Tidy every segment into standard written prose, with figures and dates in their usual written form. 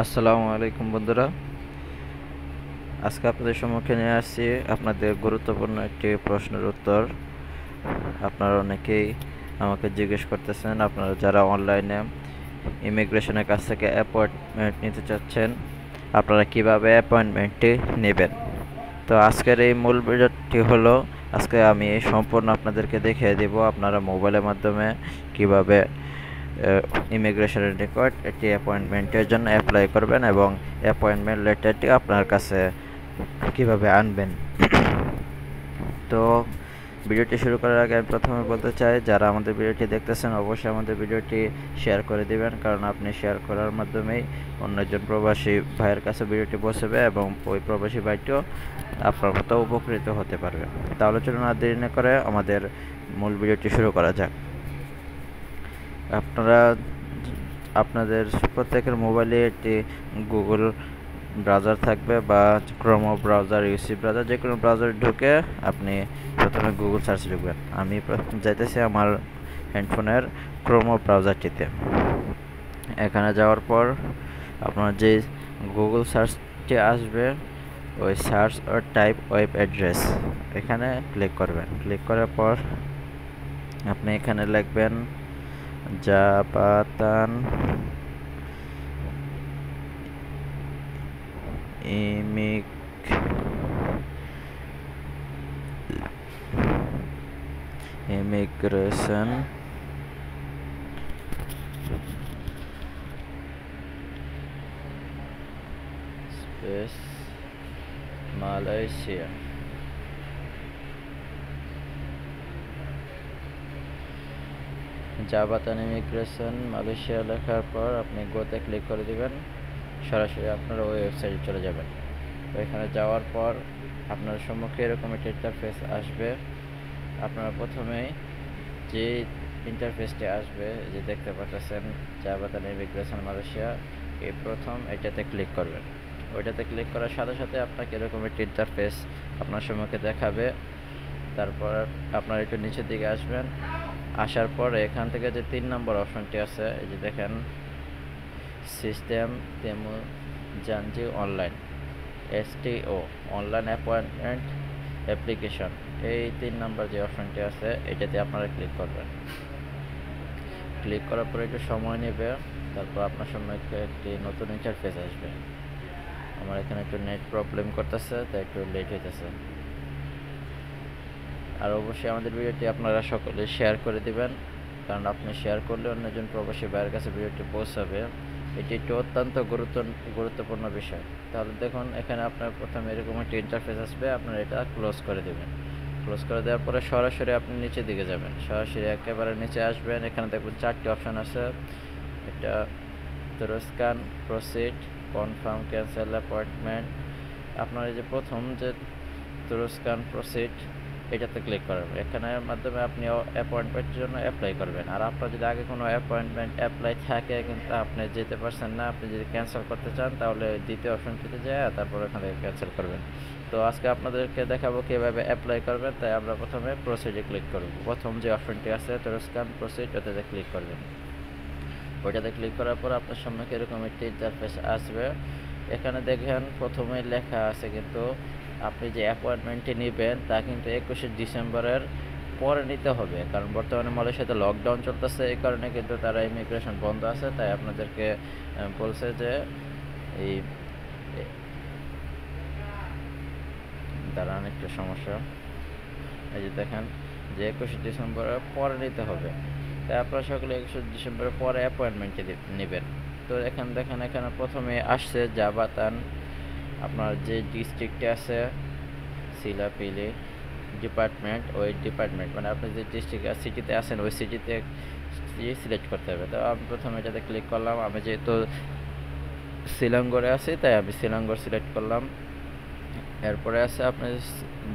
আসসালামু আলাইকুম বন্ধুরা। আজকে আপনাদের সম্মুখে নিয়ে আসছি আপনাদের গুরুত্বপূর্ণ একটি প্রশ্নের উত্তর। আপনারা অনেকেই আমাকে জিজ্ঞেস করতেছেন, আপনারা যারা অনলাইনে ইমিগ্রেশনের কাছ থেকে অ্যাপয়েন্টমেন্ট নিতে চাচ্ছেন, আপনারা কিভাবে অ্যাপয়েন্টমেন্টটি নেবেন। তো আজকের এই মূল ভিডিওটি হলো, আজকে আমি সম্পূর্ণ আপনাদেরকে দেখিয়ে দেব আপনারা মোবাইলের মাধ্যমে কিভাবে ইমিগ্রেশনের নিকট একটি অ্যাপয়েন্টমেন্টের জন্য অ্যাপ্লাই করবেন এবং অ্যাপয়েন্টমেন্ট লেটারটি আপনার কাছে কিভাবে আনবেন। তো ভিডিওটি শুরু করার আগে আমি প্রথমে বলতে চাই, যারা আমাদের ভিডিওটি দেখতেছেন অবশ্যই আমাদের ভিডিওটি শেয়ার করে দিবেন, কারণ আপনি শেয়ার করার মাধ্যমেই অন্যজন প্রবাসী ভাইয়ের কাছে ভিডিওটি পৌঁছবে এবং ওই প্রবাসী ভাইটিও আপনার মতো উপকৃত হতে পারবে। তাহলে চলুন আর দেরি না করে আমাদের মূল ভিডিওটি শুরু করা যাক। আপনারা আপনাদের প্রত্যেকের মোবাইলে একটি গুগল ব্রাউজার থাকবে বা ক্রোম ব্রাউজার, ইউসি ব্রাউজার, যে কোনো ব্রাউজারে ঢুকে আপনি প্রথমে গুগল সার্চ লিখবেন। আমি যাইতেছি আমার হ্যান্ডফোনের ক্রোম ব্রাউজারটিতে। এখানে যাওয়ার পর আপনার যে গুগল সার্চটি আসবে, ওই search or type web address এখানে ক্লিক করবেন। ক্লিক করার পর আপনি এখানে লিখবেন জাপাতান ইমিগ্রেশন স্পেস মালয়েশিয়া। জাপাতান ইমিগ্রেশন মালয়েশিয়া লেখার পর আপনি গোতে ক্লিক করে দিবেন। সরাসরি আপনারা ওই ওয়েবসাইটে চলে যাবেন। ওইখানে যাওয়ার পর আপনার সম্মুখে এরকম একটা ইন্টারফেস আসবে। আপনারা প্রথমেই যে ইন্টারফেসটি আসবে, যে দেখতে পাচ্ছেন জাপাতান ইমিগ্রেশন মালয়েশিয়া, এই প্রথম এটাতে ক্লিক করবেন। ওইটাতে ক্লিক করার সাথে সাথে আপনাকে এরকম একটা ইন্টারফেস আপনার সম্মুখে দেখাবে। তারপর আপনারা একটু নিচের দিকে আসবেন। আসার পরে এখান থেকে যে 3 নম্বর অপশনটি আছে, এই যে দেখেন system Temu জানজি online, এসটিও online appointment application, এই 3 নম্বর যে অপশনটি আছে এটাতে আপনারা ক্লিক করবেন। ক্লিক করার পরে একটু সময় নেবে, তারপর আপনার সামনে একটি নতুন ইন্টারফেস আসবে। আমার এখানে একটু নেট প্রবলেম করতেছে, তাই একটু লেট হইতেছে। আর অবশ্যই আমাদের ভিডিওটি আপনারা সকলে শেয়ার করে দিবেন, কারণ আপনি শেয়ার করলে অন্যজন প্রবাসী ভাইয়ের কাছে ভিডিওটি পৌঁছাবে। এটি একটি অত্যন্ত গুরুত্বপূর্ণ বিষয়। তাহলে দেখুন, এখানে আপনার প্রথমে এরকম একটি ইন্টারফেস আসবে, আপনারা এটা ক্লোজ করে দেবেন। ক্লোজ করে দেওয়ার পরে সরাসরি আপনি নিচের দিকে যাবেন। সরাসরি একেবারে নিচে আসবেন, এখানে দেখবেন 4টি অপশান আছে। এটা scan, proceed, confirm, cancel appointment. আপনার এই যে প্রথম যে স্ক্যান প্রসিড, এটাতে ক্লিক করবেন। এখানের মাধ্যমে আপনি অ্যাপয়েন্টমেন্টের জন্য অ্যাপ্লাই করবেন। আর আপনার যদি আগে কোনো অ্যাপয়েন্টমেন্ট অ্যাপ্লাই থাকে কিন্তু আপনি যেতে পারছেন না, আপনি যদি ক্যান্সেল করতে চান তাহলে দ্বিতীয় অপশনটিতে যায় তারপর ওখান থেকে ক্যান্সেল করবেন। তো আজকে আপনাদেরকে দেখাবো কীভাবে অ্যাপ্লাই করবেন। তাই আমরা প্রথমে প্রসিডে ক্লিক করব। প্রথম যে অপশনটি আছে স্ক্যান প্রসিড, ওটাতে ক্লিক করবেন। ওইটাতে ক্লিক করার পর আপনার সামনে এরকম একটি ইন্টারফেস আসবে। এখানে দেখেন প্রথমে লেখা আছে কিন্তু আপনি যে অ্যাপয়েন্টমেন্টটি নেবেন তা কিন্তু 21শে ডিসেম্বরের পরে নিতে হবে, কারণ বর্তমানে মালয়েশিয়াতে লকডাউন চলতেছে। এই কারণে কিন্তু তারা ইমিগ্রেশন বন্ধ আছে। তাই আপনাদেরকে বলছে যে এই দাঁড়ান একটু সমস্যা, এই যে দেখেন যে 21শে ডিসেম্বরের পরে নিতে হবে। তাই আপনারা সকলে 21শে ডিসেম্বরের পরে অ্যাপয়েন্টমেন্টটি নেবেন। তো এখানে দেখেন, এখানে প্রথমে আসছে জাবাতান, আপনার যে ডিস্ট্রিক্টে আছে সিলাপিলি ডিপার্টমেন্ট, ওই ডিপার্টমেন্ট মানে আপনি যে ডিস্ট্রিক্ট সিটিতে আছেন ওই সিটিতে সিলেক্ট করতে হবে। তো আমি প্রথমে এটাতে ক্লিক করলাম। আমি যেহেতু শিলংগড়ে আছি তাই আমি শিলংগড় সিলেক্ট করলাম। এরপরে আছে আপনি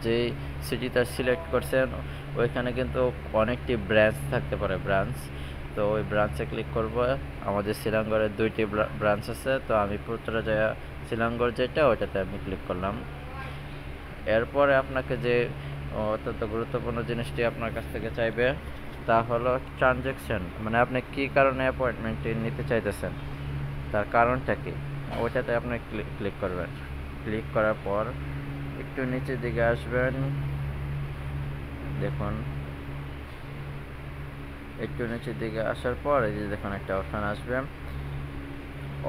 যেই সিটিটা সিলেক্ট করছেন ওইখানে কিন্তু অনেকটি ব্রাঞ্চ থাকতে পারে, ব্রাঞ্চ। তো ওই ব্রাঞ্চে ক্লিক করব। আমাদের শিলংগড়ের 2টি ব্রাঞ্চ আছে, তো আমি পুত্রজায়া শিলংগড় যেটা ওইটাতে আমি ক্লিক করলাম। এরপরে আপনাকে যে অত্যন্ত গুরুত্বপূর্ণ জিনিসটি আপনার কাছ থেকে চাইবে তা হলো ট্রানজ্যাকশন, মানে আপনি কী কারণে অ্যাপয়েন্টমেন্টটি নিতে চাইতেছেন, তার কারণটা কি। ওইটাতে আপনি ক্লিক করবেন। ক্লিক করার পর একটু নিচের দিকে আসবেন, দেখুন একটু নিচের দিকে আসার পর এই যে দেখুন একটা অপশান আসবে,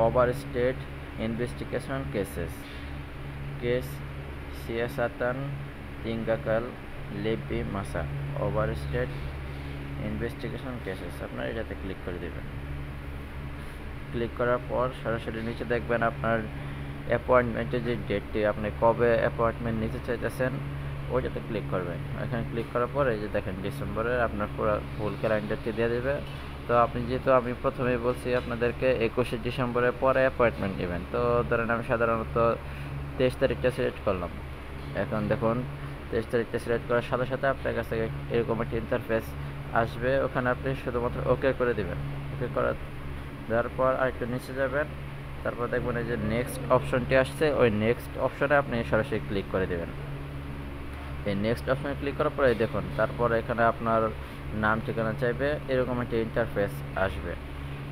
ওভার স্টেট ইনভেস্টিগেশন কেস সিয়াসাতান তিঙ্গাকাল লেবি মাসা ওভার স্টেট ইনভেস্টিগেশন কেসেস, আপনারা এটাতে ক্লিক করে দেবেন। ক্লিক করার পর সরাসরি নিচে দেখবেন আপনার অ্যাপয়েন্টমেন্টের যে ডেটটি, আপনি কবে অ্যাপয়েন্টমেন্ট নিতে চাইতেছেন ওইটাতে ক্লিক করবেন। এখানে ক্লিক করার পরে এই যে দেখেন ডিসেম্বরের আপনার পুরো ফুল ক্যালেন্ডারটি দিয়ে দেবে। তো আপনি যেহেতু আমি প্রথমেই বলছি আপনাদেরকে 21শে ডিসেম্বরের পরে অ্যাপয়েন্টমেন্ট নেবেন, তো ধরেন আমি সাধারণত 23 তারিখটা সিলেক্ট করলাম। এখন দেখুন 23 তারিখটা সিলেক্ট করার সাথে সাথে আপনার কাছে এরকম একটা ইন্টারফেস আসবে, ওখানে আপনি শুধুমাত্র ওকে করে দেবেন। ওকে করা দেওয়ার পর আরেকটু নিচে যাবেন, তারপর দেখবেন এই যে নেক্সট অপশনটি আসছে, ওই নেক্সট অপশনে আপনি সরাসরি ক্লিক করে দেবেন। এই নেক্সট অপশনে ক্লিক করার পরে দেখুন তারপর এখানে আপনার নাম ঠিকানা চাইবে, এরকম একটা ইন্টারফেস আসবে।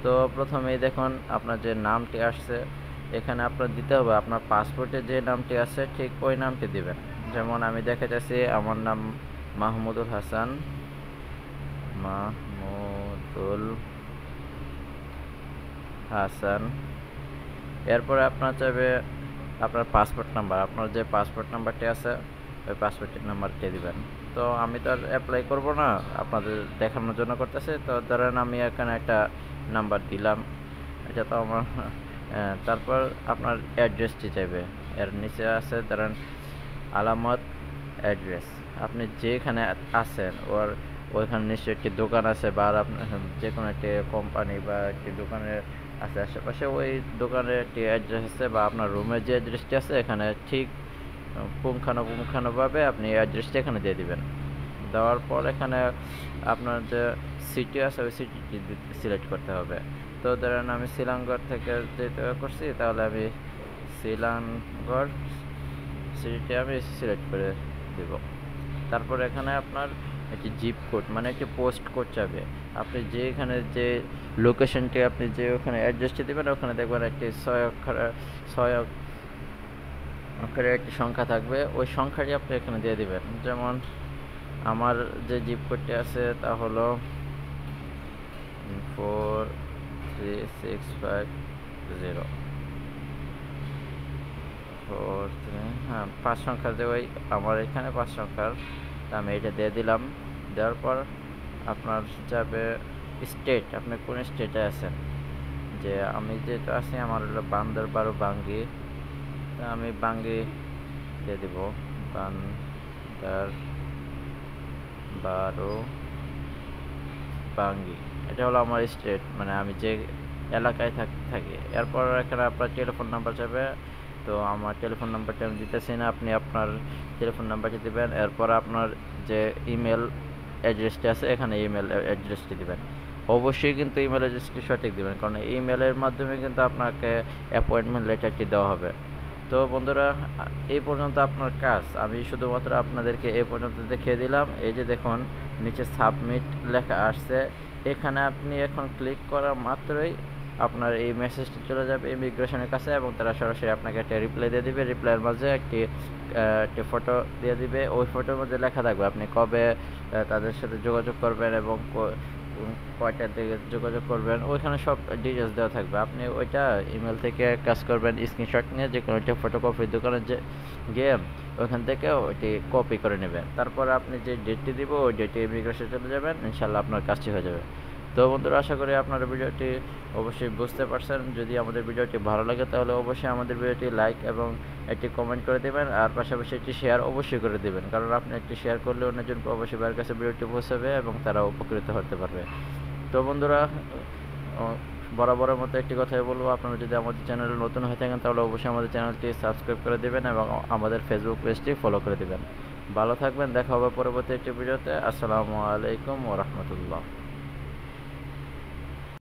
তো প্রথমেই দেখুন আপনার যে নামটি আসছে এখানে আপনার দিতে হবে আপনার পাসপোর্টে যে নামটি আছে ঠিক ওই নামটি দিবেন। যেমন আমি দেখে যাচ্ছি আমার নাম মাহমুদুল হাসান, মাহমুদুল হাসান। এরপরে আপনার চাইবে আপনার পাসপোর্ট নাম্বার, আপনার যে পাসপোর্ট নাম্বারটি আছে ওই পাসপোর্টের নাম্বারটি দিবেন। তো আমি তো আর অ্যাপ্লাই করবো না, আপনাদের দেখানোর জন্য করতেছে। তো ধরেন আমি এখানে একটা নাম্বার দিলাম, এটা তো আমার তারপর আপনার অ্যাড্রেসটি চাইবে, এর নিচে আছে ধরেন আলামত অ্যাড্রেস, আপনি যেখানে আছেন ওইখানে নিশ্চয়ই একটি দোকান আছে বা আপনার যে কোনো একটি কোম্পানি বা একটি দোকানের আছে আশেপাশে, ওই দোকানের একটি অ্যাড্রেস আছে বা আপনার রুমের যে অ্যাড্রেসটি আছে এখানে ঠিক পুঙ্খানুপুঙ্খানুভাবে আপনি অ্যাড্রেসটি এখানে দিয়ে দিবেন। দেওয়ার পর এখানে আপনার যে সিটি আছে ওই সিটিটি সিলেক্ট করতে হবে। তো ধরেন আমি শিলাঙ্গর থেকে যেতে করছি, তাহলে আমি শিলাঙ্গর সিটিটি আমি সিলেক্ট করে দেব। তারপর এখানে আপনার একটি জিপ কোড মানে একটি পোস্ট কোড চাবে, আপনি যেখানে যে লোকেশনটি আপনি যে ওখানে অ্যাড্রেসটি দেবেন ওখানে দেখবেন একটি 6 অক্ষরের একটি সংখ্যা থাকবে, ওই সংখ্যাটি আপনি এখানে দিয়ে দিবেন। যেমন আমার যে জিপ কোডটি আছে তা হলো 43650 হ্যাঁ 5 সংখ্যার যে ওই আমার এখানে 5 সংখ্যার, আমি এটা দিয়ে দিলাম। দেওয়ার পর আপনার যাবে স্টেট, আপনি কোন স্টেটে আছেন, যে আমি যেটা আছি আমার হলো বান্দরবান বাঙ্গি, আমি বাঙ্গি দিয়ে দিব, বান্দরবান বাঙ্গি, এটা হলো আমার স্টেট মানে আমি যে এলাকায় থাকি। এরপর এখানে আপনার টেলিফোন নাম্বার যাবে, তো আমার টেলিফোন নাম্বারটা আমি দিতেছি না, আপনি আপনার টেলিফোন নাম্বারটি দেবেন। এরপর আপনার যে ইমেল অ্যাড্রেসটি আছে এখানে ইমেল অ্যাড্রেসটি দেবেন। অবশ্যই কিন্তু ইমেল অ্যাড্রেসটি সঠিক দেবেন, কারণ ইমেলের মাধ্যমে কিন্তু আপনাকে অ্যাপয়েন্টমেন্ট লেটারটি দেওয়া হবে। তো বন্ধুরা এই পর্যন্ত আপনার কাজ, আমি শুধুমাত্র আপনাদেরকে এই পর্যন্ত দেখিয়ে দিলাম। এই যে দেখুন নিচে সাবমিট লেখা আসছে, এখানে আপনি এখন ক্লিক করা মাত্রই আপনার এই মেসেজটি চলে যাবে ইমিগ্রেশনের কাছে এবং তারা সরাসরি আপনাকে একটা রিপ্লাই দিয়ে দিবে। রিপ্লাইয়ের মাঝে একটি ফটো দিয়ে দিবে, ওই ফটোর মধ্যে লেখা থাকবে আপনি কবে তাদের সাথে যোগাযোগ করবেন এবং কয়টার দিকে যোগাযোগ করবেন, ওইখানে সব ডিটেলস দেওয়া থাকবে। আপনি ওইটা ইমেল থেকে কাজ করবেন, স্ক্রিনশট নিয়ে যে কোনো একটা ফটোকপির দোকানে গিয়ে ওইখান থেকে ওইটি কপি করে নেবেন। তারপর আপনি যে ডেটটি দিব ওই ডেটে ইমিগ্রেশনে চলে যাবেন, ইনশাল্লাহ আপনার কাজটি হয়ে যাবে। তো বন্ধুরা আশা করি আপনারা ভিডিওটি অবশ্যই বুঝতে পারছেন। যদি আমাদের ভিডিওটি ভালো লাগে তাহলে অবশ্যই আমাদের ভিডিওটি লাইক এবং একটি কমেন্ট করে দেবেন, আর পাশাপাশি একটি শেয়ার অবশ্যই করে দেবেন, কারণ আপনি একটি শেয়ার করলে অন্যজন প্রবাসী ভাইয়ের কাছে ভিডিওটি পৌঁছাবে এবং তারা উপকৃত হতে পারবে। তো বন্ধুরা বরাবরের মতো একটি কথাই বলবো, আপনারা যদি আমাদের চ্যানেলে নতুন হয়ে থাকেন তাহলে অবশ্যই আমাদের চ্যানেলটি সাবস্ক্রাইব করে দেবেন এবং আমাদের ফেসবুক পেজটি ফলো করে দেবেন। ভালো থাকবেন, দেখা হবে পরবর্তী একটি ভিডিওতে। আসসালামু আলাইকুম ওয়া রাহমাতুল্লাহ।